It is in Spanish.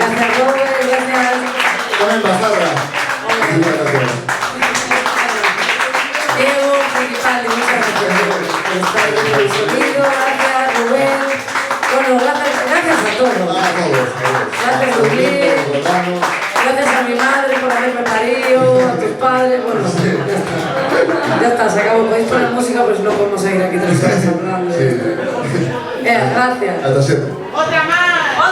Gracias, Robert, gracias. Una embajada. Diego, Felipe, muchas gracias. El sonido, gracias, Rubén. Bueno, gracias a todos. Gracias, Rubén. Gracias a mi madre por haberme parido, a tus padres. Bueno, ya está, se acabó. Podéis poner música, pero si no podemos seguir aquí 3 horas hablando. Gracias. Hasta siempre.